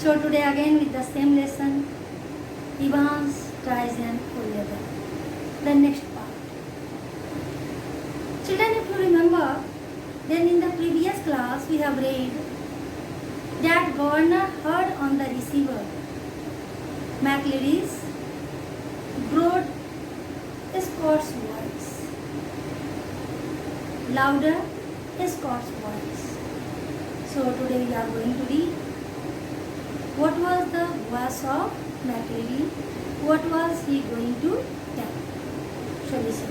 So today again with the same lesson, Evans tries and together. The next part. Children, if you remember, then in the previous class we have read that governor heard on the receiver McLeary's broad Scots voice, louder Scots voice. So today we are going to read what was the voice of McLeary, what was he going to tell. Shall we see?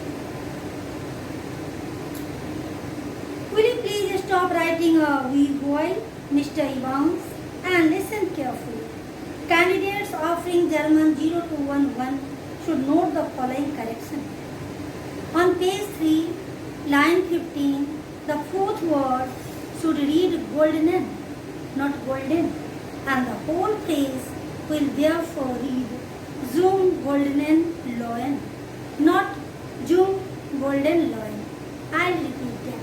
Will you please stop writing a wee while, Mr. Evans, and listen carefully. Candidates offering German 0211 should note the following correction. On page 3, line 15, the fourth word should read golden, not golden, and the whole phrase will therefore read Zum golden Loen, not Zum golden Loen. I'll repeat that.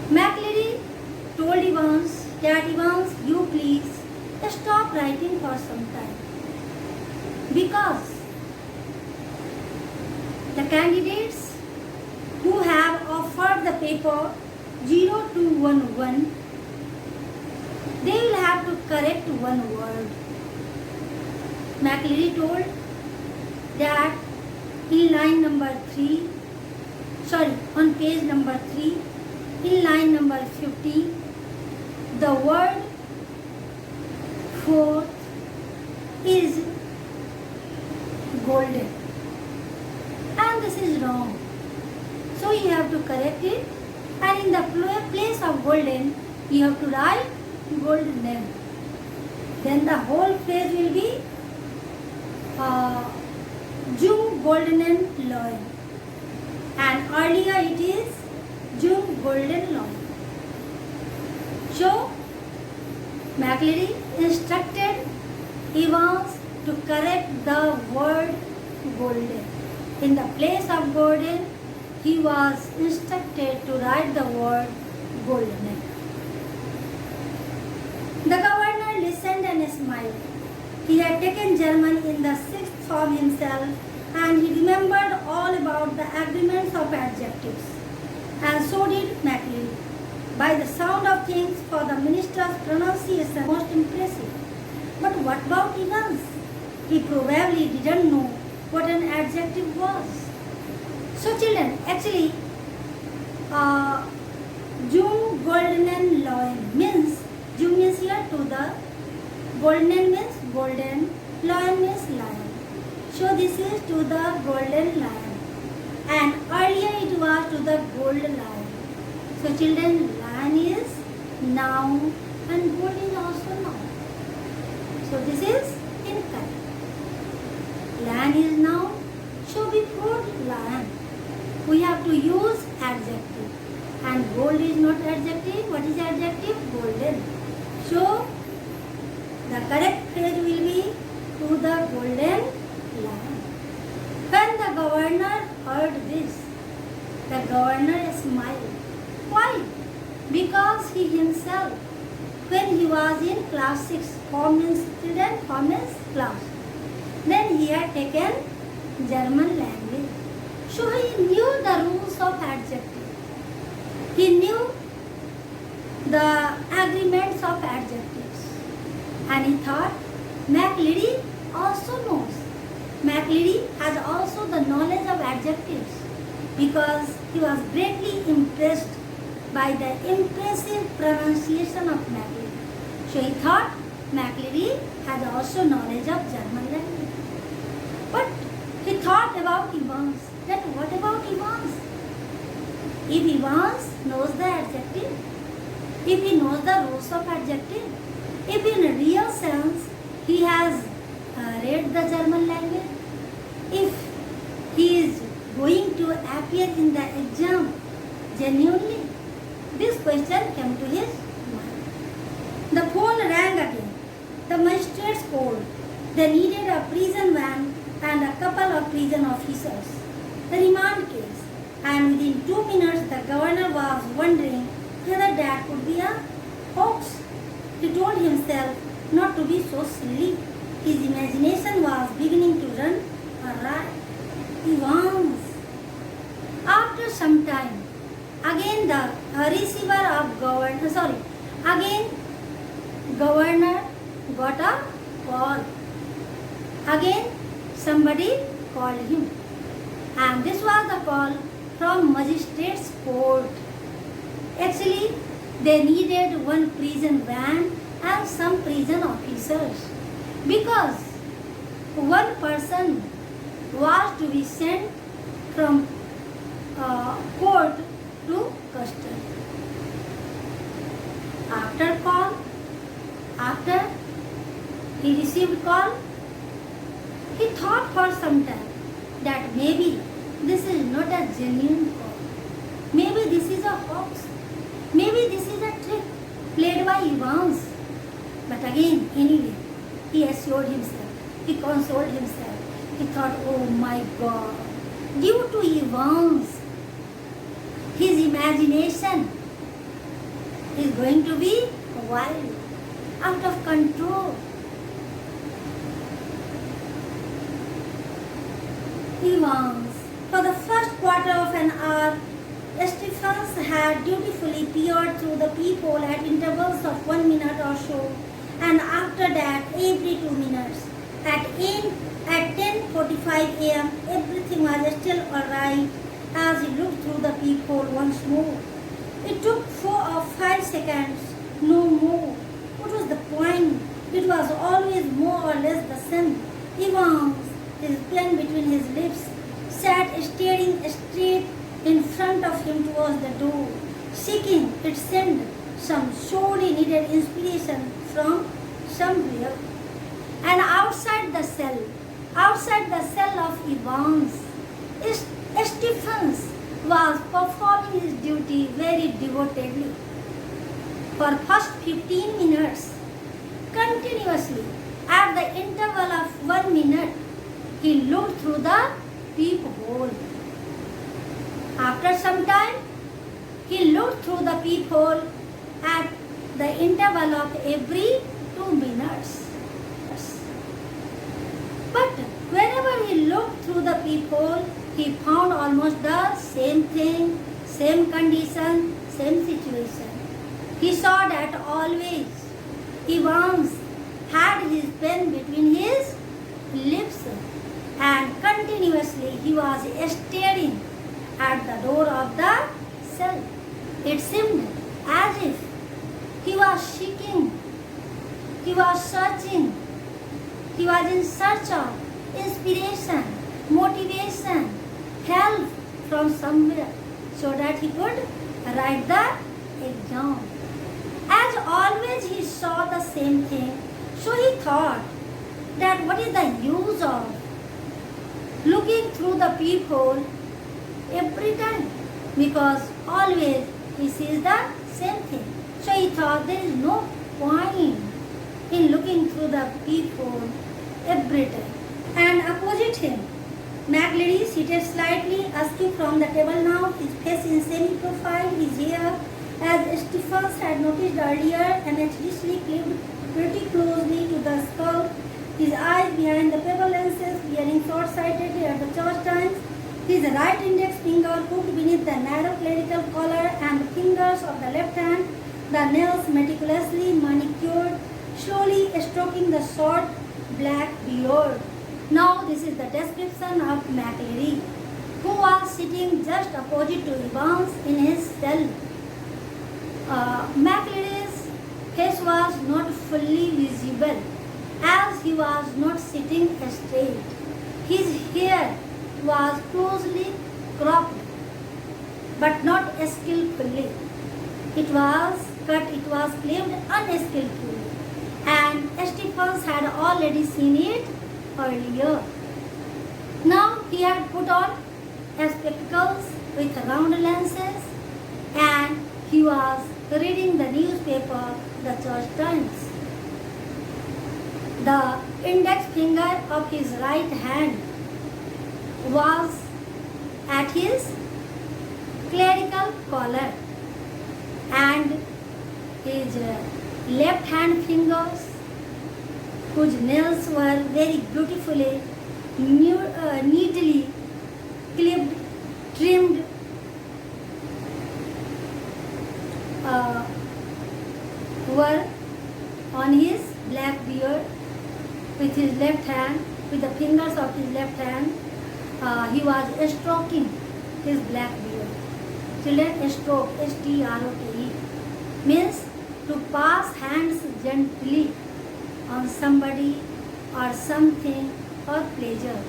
McLeary told Evans that Evans, you please stop writing for some time, because the candidates who have offered the paper 0211, they will have to correct one word. McLeary told that in line number 3, on page number 3, in line number 50, the word fourth is golden, and this is wrong. So you have to correct it, and in the place of golden, you have to write golden. Then the whole phrase will be Jung goldenen Loen, and earlier it is Jung golden Loen. So McLeary instructed Evans to correct the word golden. In the place of golden, he was instructed to write the word golden. The governor listened and smiled. He had taken German in the sixth form himself, and he remembered all about the agreements of adjectives. And so did McLeary. By the sound of things, for the minister's pronunciation most impressive. But what about Evans? He probably didn't know what an adjective was. So children, actually, Jung goldenen Loen means, Jung means here to the, golden means golden, Loen means lion. So this is to the golden lion, and earlier it was to the gold lion. So children, lion is noun and gold is also noun. So this is incorrect. Lion is noun, so before lion we have to use adjective, and gold is not adjective. What is adjective? Golden. So the correct phrase will be to the golden lion. When the governor heard this, the governor smiled. Why? Because he himself, when he was in class 6, form means student, form means class, then he had taken German language. So he knew the rules of adjective. He knew the agreements of adjectives. And he thought, McLeary also knows. McLeary has also the knowledge of adjectives, because he was greatly impressed by the impressive pronunciation of McLeary. So he thought McLeary has also knowledge of German language. But he thought about Evans. That what about Evans? If Evans knows the adjective, if he knows the rules of adjective, if in real sense he has read the German language, if he is going to appear in the exam genuinely, this question came to his mind. The phone rang again. The magistrates called. They needed a prison van and a couple of prison officers. The remand case. And within 2 minutes, the governor was wondering whether that could be a hoax. He told himself not to be so silly. His imagination was beginning to run awry. Evans. After some time, again the receiver of governor got a call. Again somebody called him, and this was the call from magistrate's court. Actually, they needed one prison van and some prison officers because one person was to be sent from court to custody. After he received call, he thought for some time that maybe this is not a genuine call. Maybe this is a hoax. Maybe this is a trick played by Evans. But again, anyway, he assured himself. He consoled himself. He thought, oh my God, due to Evans, his imagination is going to be wild, out of control. Evans. For the first quarter of an hour, Stephens had dutifully peered through the peephole at intervals of 1 minute or so, and after that every 2 minutes. At 10:45 a.m., everything was still alright as he looked through the peephole once more. It took 4 or 5 seconds, no more. What was the point? It was always more or less the same. Evans, his pen between his lips, sat staring straight in front of him towards the door, seeking, it seemed, some sorely needed inspiration from somewhere. And outside the cell of Evans, Stephens was performing his duty very devotedly. For first 15 minutes, continuously, at the interval of 1 minute, he looked through the peephole. After some time, he looked through the peephole at the interval of every 2 minutes. But whenever he looked through the peephole, he found almost the same thing, same condition, same situation. He saw that always Evans had his pen between his lips, and continuously he was staring at the door of the cell. It seemed as if he was seeking, he was searching, he was in search of inspiration, motivation, help from somewhere so that he could write the exam. As always he saw the same thing, so he thought that what is the use of looking through the peephole every time, because always he sees the same thing. So he thought there is no point in looking through the peephole every time. And opposite him, McLeary seated slightly askew from the table now, his face in semi-profile, his hair, as Stephens had noticed earlier, anxiously clipped pretty closely to the skull, his eyes behind the paper lenses, peering short-sightedly at the church times, his right index finger hooked beneath the narrow clerical collar, and the fingers of the left hand, the nails meticulously manicured, slowly stroking the short black beard. Now this is the description of McLeary, who was sitting just opposite to Evans in his cell. McLeary's face was not fully visible as he was not sitting straight. His hair was closely cropped but not skillfully. It was cut, it was clipped unskillfully, and Stephens had already seen it earlier. Now he had put on spectacles with round lenses, and he was reading the newspaper, the Church Times. The index finger of his right hand was at his clerical collar, and his left hand fingers whose nails were very beautifully, neatly clipped, trimmed, were on his black beard with his left hand, with the fingers of his left hand. He was stroking his black beard. Children, stroke, S-T-R-O-K-E, means to pass hands gently on somebody or something or pleasure.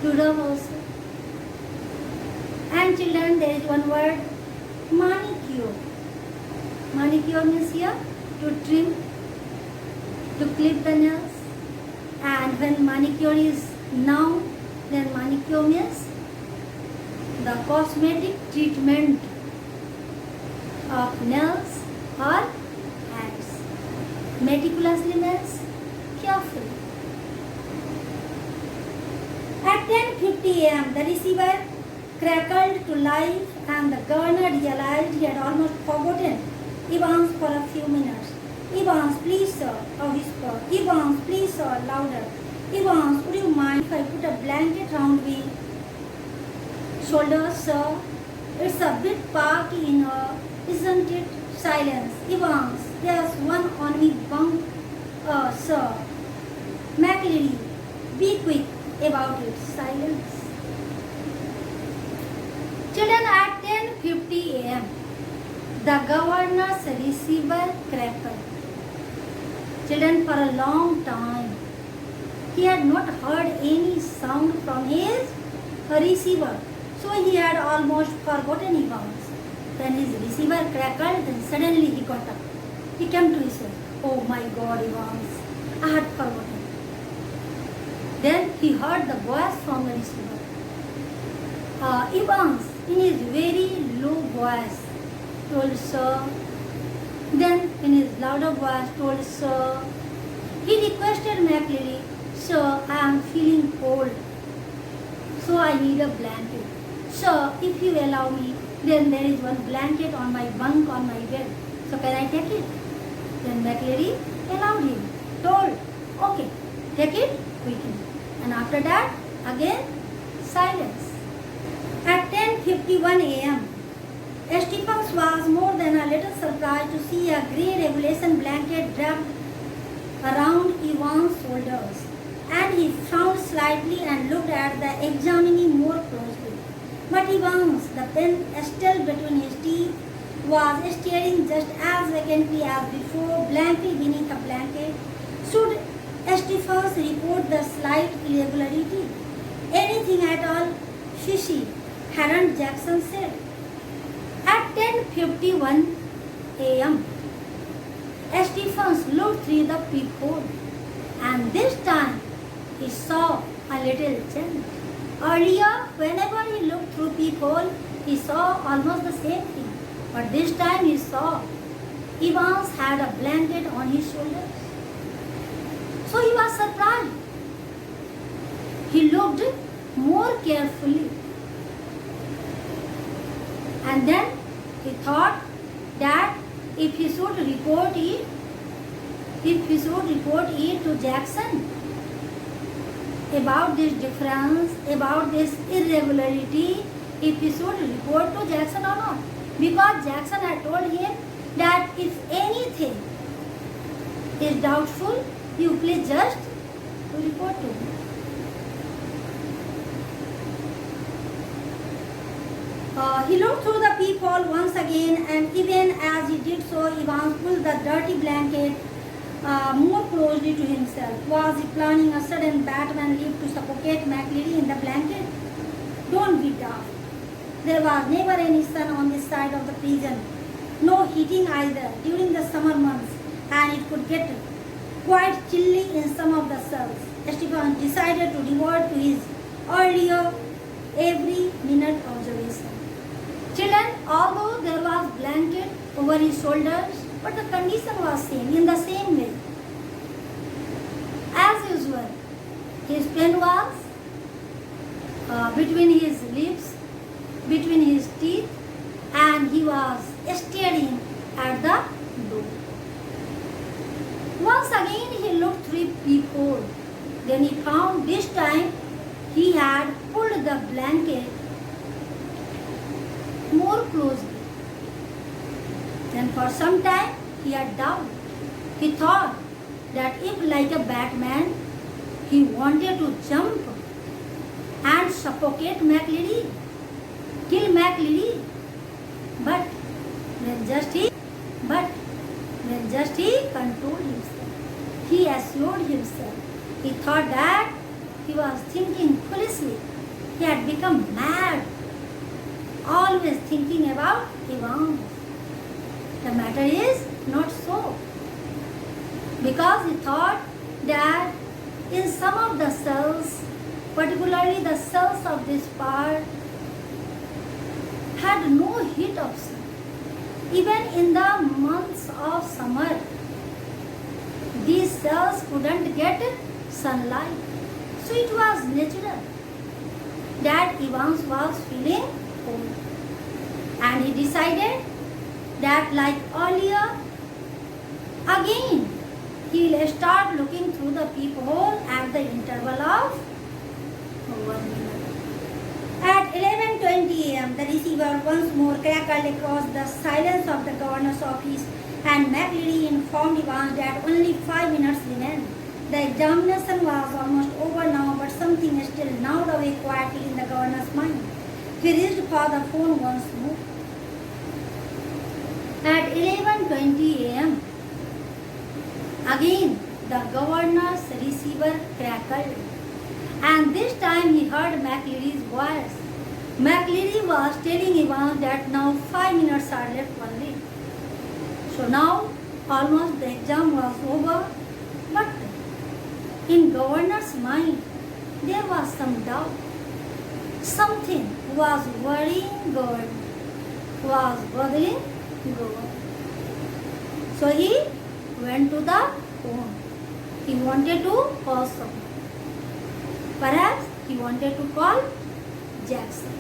To rub also. And children, there is one word, manicure. Manicure means here to trim, to clip the nails. And when manicure is noun, then manicure means the cosmetic treatment of nails or hands. Meticulously means carefully. At 10:50 a.m., the receiver crackled to life and the governor realized he had almost forgotten Evans for a few minutes. Evans, please sir, a whisper. Evans, please sir, louder. Evans, would you mind if I put a blanket round me? Shoulders, sir. It's a bit parky in here, isn't it? Silence. Evans, there's one on me bunk, sir. McLeary, be quick about it. Silence. Children, at 10:50 a.m., the governor's receiver crackled. Children, for a long time, he had not heard any sound from his receiver. So he had almost forgotten Evans. When his receiver crackled, then suddenly he got up. He came to his senses. Oh my God, Evans, I had forgotten. Then he heard the voice from the receiver. Evans, in his very low voice, told sir. Then in his louder voice told sir. He requested McLeary, sir, I am feeling cold, so I need a blanket. Sir, if you allow me, then there is one blanket on my bunk on my bed. So can I take it? Then McLeary allowed him, told, okay, take it quickly. And after that, again, silence. At 10:51 a.m., Stephens was more than a little surprised to see a grey regulation blanket wrapped around Evans' shoulders. And he frowned slightly and looked at the examining more closely. But Evans, the pen still between his teeth, was staring just as vacantly as before, blankly beneath the blanket. Should Stephens report the slight irregularity? Anything at all fishy, hadn't Jackson said? At 10:51 a.m., Stephens looked through the peephole, and this time he saw a little change. Earlier, whenever he looked through peephole, he saw almost the same thing. But this time he saw Evans had a blanket on his shoulders. So he was surprised. He looked more carefully. And then he thought that if he should report it to Jackson about this difference, about this irregularity, if he should report to Jackson or not. Because Jackson had told him that if anything is doubtful, you please just report to him. He looked through the peephole once again, and even as he did so, Evans pulled the dirty blanket more closely to himself. Was he planning a sudden Batman leap to suffocate McLeary in the blanket? Don't be daft. There was never any sun on this side of the prison. No heating either during the summer months, and it could get quite chilly in some of the cells. Stephens decided to revert to his earlier every minute observation. Children, although there was blanket over his shoulders, but the condition was same, in the same way. As usual, his pen was between his lips, between his teeth, and he was staring at the door. Once again he looked through trip before. Then he found this time he had pulled the blanket more closely. Then for some time he had doubt. He thought that if, like a Batman, he wanted to jump and suffocate McLeary, kill McLeary. But when just he controlled himself, he assured himself. He thought that he was thinking foolishly. He had become mad, always thinking about Evans. The matter is not so. Because he thought that in some of the cells, particularly the cells of this part, had no heat of sun. Even in the months of summer, these cells couldn't get sunlight. So it was natural that Evans was feeling cold. And he decided that, like earlier, again he will start looking through the peephole at the interval of 1 minute. At 11:20 a.m., the receiver once more crackled across the silence of the governor's office, and McLeary informed Evans that only 5 minutes remained. The examination was almost over now, but something still gnawed away quietly in the governor's mind. He reached for the phone once more. At 11:20 a.m., again the governor's receiver crackled, and this time he heard McLeary's voice. McLeary was telling Evans that now 5 minutes are left only. So now almost the exam was over, but in governor's mind there was some doubt. Something was worrying governor, was bothering governor. So he went to the phone. He wanted to call someone. Perhaps he wanted to call Jackson.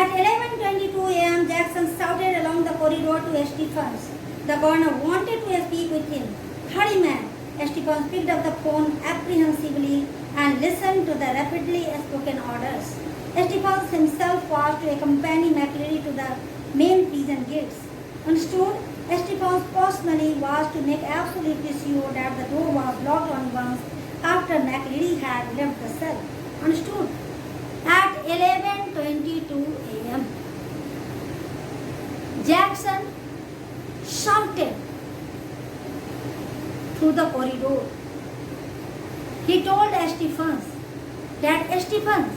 At 11:22 a.m., Jackson shouted along the corridor to Stephens. The governor wanted to speak with him. "Hurry, man!" Stephens picked up the phone apprehensively and listened to the rapidly spoken orders. Stephens himself was to accompany McLeary to the main prison gates. Understood? Stephens personally was to make absolutely sure that the door was locked on Evans after McLeary had left the cell. Understood? At 11:22 a.m., Jackson shouted through the corridor. He told Stephens that, "Stephens,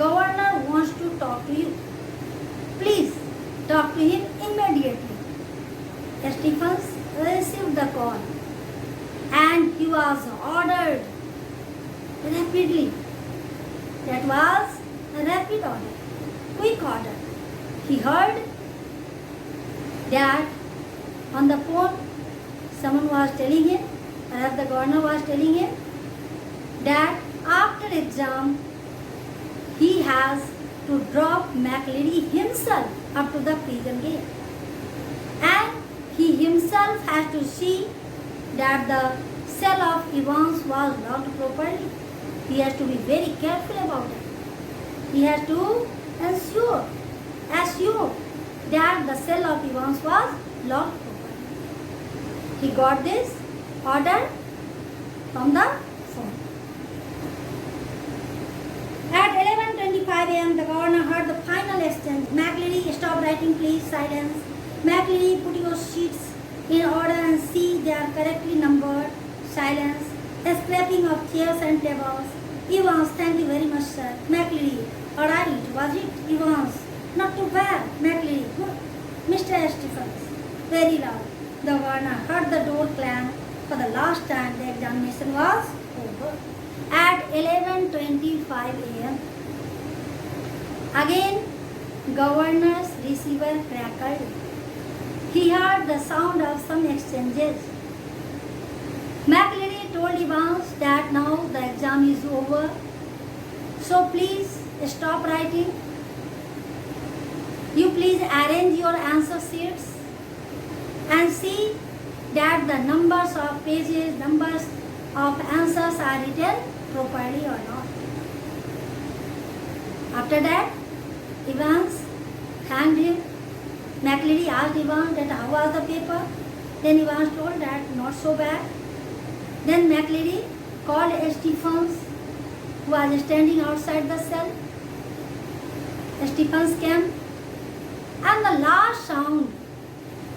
governor wants to talk to you. Please talk to him immediately." Stephens received the call and he was ordered rapidly. That was a rapid order, quick order. He heard that on the phone someone was telling him, perhaps the governor was telling him, that after exam he has to drop McLeary himself up to the prison gate. And he himself has to see that the cell of Evans was locked properly. He has to be very careful about it. He has to assure that the cell of Evans was locked properly. He got this order from the phone. At 11:25 a.m., the governor heard the final exchange. "McLeary, stop writing, please. Silence. McLeary, put your sheets in order and see they are correctly numbered." Silence. A scraping of chairs and tables. "Evans, thank you very much, sir." "McLeary, all right, was it? Evans, not too bad." "McLeary, good." "Mr. Stephens." Very loud. The governor heard the door clang for the last time. The examination was over. At 11:25 a.m., again governor's receiver crackled. He heard the sound of some exchanges. McLeary told Evans that now the exam is over, so please stop writing. You please arrange your answer sheets and see that the numbers of pages, numbers of answers are written properly or not. After that, Evans thanked him. McLeary asked Evans that how was the paper. Then Evans told that not so bad. Then McLeary called Stephens, who was standing outside the cell. Stephens came, and the last sound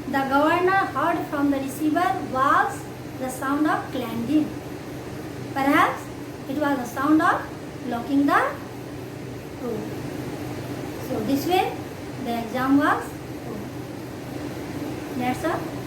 the governor heard from the receiver was the sound of clanging. Perhaps it was the sound of locking the door. So this way the exam was over. That's all.